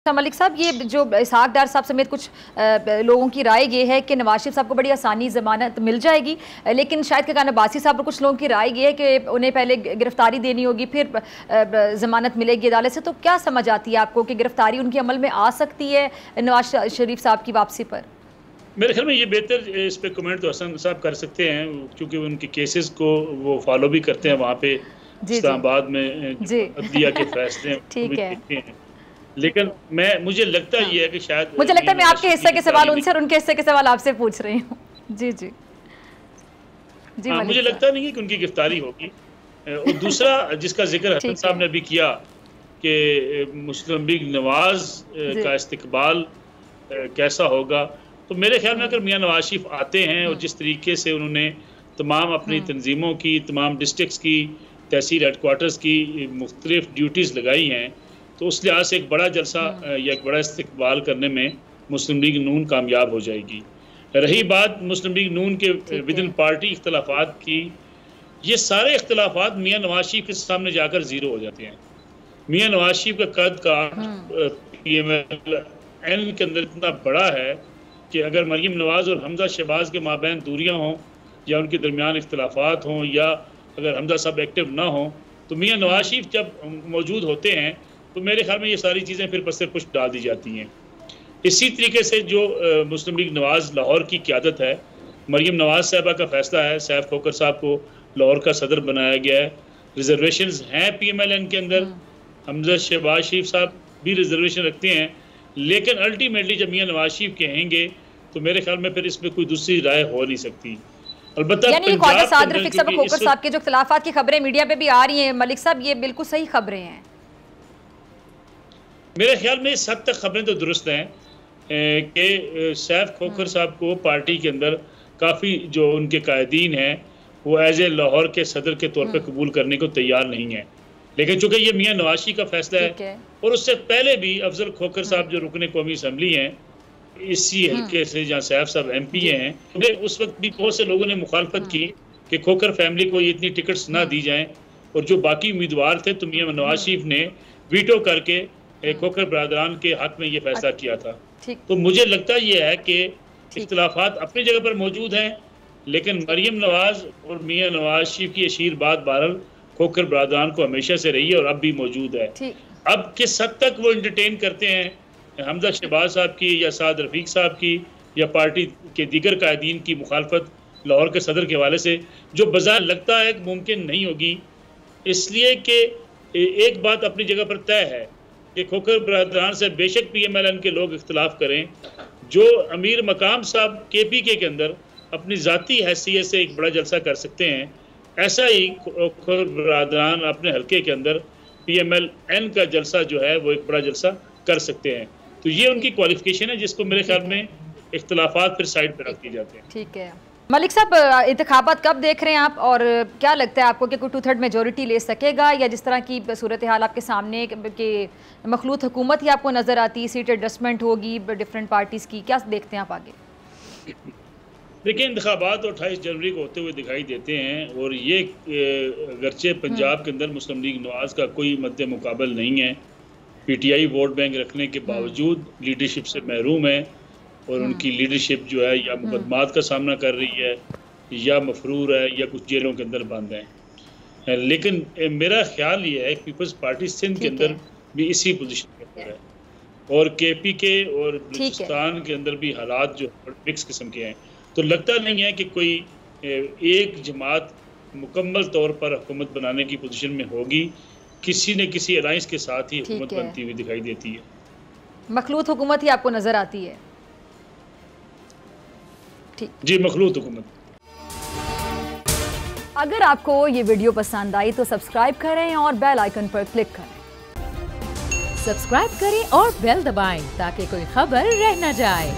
मलिक साहब, ये जो इसहाक डार साहब समेत कुछ लोगों की राय ये है कि नवाज शरीफ साहब को बड़ी आसानी जमानत मिल जाएगी, लेकिन शायद खान अब्बासी साहब और कुछ लोगों की राय ये है कि उन्हें पहले गिरफ्तारी देनी होगी फिर जमानत मिलेगी अदालत से। तो क्या समझ आती है आपको कि गिरफ्तारी उनके अमल में आ सकती है नवाज शरीफ साहब की वापसी पर? मेरे ख्याल में ये बेहतर इस पे कमेंट तो हसन साहब कर सकते हैं, क्योंकि उनके केसेस को वो फॉलो भी करते हैं वहाँ पे इस्लामाबाद में अदलिया के फैसले ठीक है। लेकिन मुझे लगता ये है कि शायद मुझे लगता है मैं आपके हिस्से के सवाल उनसे और उनके हिस्से के सवाल आपसे पूछ रही हूँ। जी जी जी। मुझे लगता नहीं है कि उनकी गिरफ्तारी होगी। और दूसरा जिसका जिक्र हसन साहब ने भी किया कि मुस्लिम लीग नवाज का इस्तकबाल कैसा होगा, तो मेरे ख्याल में अगर मियां नवाज शरीफ आते हैं और जिस तरीके से उन्होंने तमाम अपनी तंजीमों की, तमाम डिस्ट्रिक्ट्स की, तहसील हेडक्वार्टर्स की मुख्तलिफ ड्यूटीज़ लगाई हैं, तो उस लिहाज से एक बड़ा जलसा या एक बड़ा इस्तकबाल करने में मुस्लिम लीग नून कामयाब हो जाएगी। रही बात मुस्लिम लीग नून के विद इन पार्टी इख्तलाफात की, ये सारे इख्तलाफात मियां नवाज शरीफ के सामने जाकर ज़ीरो हो जाते हैं। मियां नवाज शरीफ का कद का PMLN के अंदर इतना बड़ा है कि अगर मरीम नवाज और हमजा शहबाज के माबैन दूरियां हों या उनके दरमियान इख्तलाफात हों या अगर हमजा साहब एक्टिव ना हों, तो मियां नवाज शरीफ जब मौजूद होते हैं तो मेरे ख्याल में ये सारी चीज़ें फिर पस से पुश डाल दी जाती हैं। इसी तरीके से जो मुस्लिम लीग नवाज लाहौर की क़यादत है, मरीम नवाज साहबा का फैसला है, सैफ खोखर साहब को लाहौर का सदर बनाया गया है। रिजर्वेशंस हैं PMLN के अंदर, हमजा शहबाज शरीफ साहब भी रिजर्वेशन रखते हैं, लेकिन अल्टीमेटली जब मियां नवाज शरीफ कहेंगे तो मेरे ख्याल में फिर इसमें कोई दूसरी राय हो नहीं सकती। अलबत्ता खोखर साहब के जो इख्तिलाफात की खबरें मीडिया पे भी आ रही हैं मलिक साहब, ये बिल्कुल सही खबरें हैं। मेरे ख्याल में इस हद तक खबरें तो दुरुस्त हैं कि सैफ खोखर साहब को पार्टी के अंदर काफ़ी जो उनके कायदीन हैं वो एज ए लाहौर के सदर के तौर पे कबूल करने को तैयार नहीं है, लेकिन चूंकि ये मियां नवाज शरीफ का फैसला है और उससे पहले भी अफजल खोखर साहब जो रुकने कौमी असम्बली हैं इसी हल्के से जहाँ सैफ साहब MP हैं, उस वक्त भी बहुत से लोगों ने मुखालफत की कि खोखर फैमिली को ये इतनी टिकट्स ना दी जाएं और जो बाकी उम्मीदवार थे तो मियां नवाज शरीफ ने वीटो करके खोखर बरादरान के हक में ये फैसला किया था। तो मुझे लगता ये है कि इख्तिलाफात अपनी जगह पर मौजूद हैं, लेकिन मरीम नवाज और मियां नवाज शरीफ की अशीर बात बहरहाल खोखर बरादरान को हमेशा से रही है और अब भी मौजूद है। अब किस हद तक वो इंटरटेन करते हैं हमजा शहबाज साहब की या साद रफीक साहब की या पार्टी के दीगर कायदीन की मुखालफत लाहौर के सदर के हवाले से, जो बाज़ार लगता है मुमकिन नहीं होगी, इसलिए कि एक बात अपनी जगह पर तय है कि खोखर बरादरान से बेशक PMLN के लोग इख्तलाफ करें, जो अमीर मकाम साहब KPK के अंदर अपनी ज़ाती हैसियत से एक बड़ा जलसा कर सकते हैं, ऐसा ही खोखर बरादरान अपने हल्के के अंदर PMLN का जलसा जो है वो एक बड़ा जलसा कर सकते हैं। तो ये उनकी क्वालिफिकेशन है जिसको मेरे ख्याल में इख्तलाफात फिर साइड पर रख दिए जाते हैं। ठीक है मलिक साहब, इंतखाबात कब देख रहे हैं आप और क्या लगता है आपको कि कोई 2/3 मेजोरिटी ले सकेगा या जिस तरह की सूरत हाल आपके सामने कि मखलूत हुकूमत ही आपको नज़र आती है, सीट एडजस्टमेंट होगी डिफरेंट पार्टीज़ की, क्या देखते हैं आप आगे? देखिए, इंतखाबात 28 जनवरी को होते हुए दिखाई देते हैं और ये अगरचे पंजाब के अंदर मुस्लिम लीग नवाज का कोई मद्दे मुकाबल नहीं है, PTI वोट बैंक रखने के बावजूद लीडरशिप से महरूम है और उनकी लीडरशिप जो है या मुकदमात का सामना कर रही है या मफरूर है या कुछ जेलों के अंदर बंद है। लेकिन मेरा ख्याल ये है कि पीपल्स पार्टी सिंध के अंदर भी इसी पोजीशन के अंदर है और KPK और बलूचिस्तान के अंदर भी हालात जो मिक्स किस्म के हैं, तो लगता नहीं है कि कोई एक जमात मुकम्मल तौर पर हुकूमत बनाने की पोजीशन में होगी, किसी न किसी अलायंस के साथ ही हुकूमत बनती हुई दिखाई देती है। मखलूत हुकूमत ही आपको नजर आती है? जी, मखलूत हुकूमत। अगर आपको ये वीडियो पसंद आई तो सब्सक्राइब करें और बेल आइकन पर क्लिक करें। सब्सक्राइब करें और बेल दबाएं ताकि कोई खबर रह न जाए।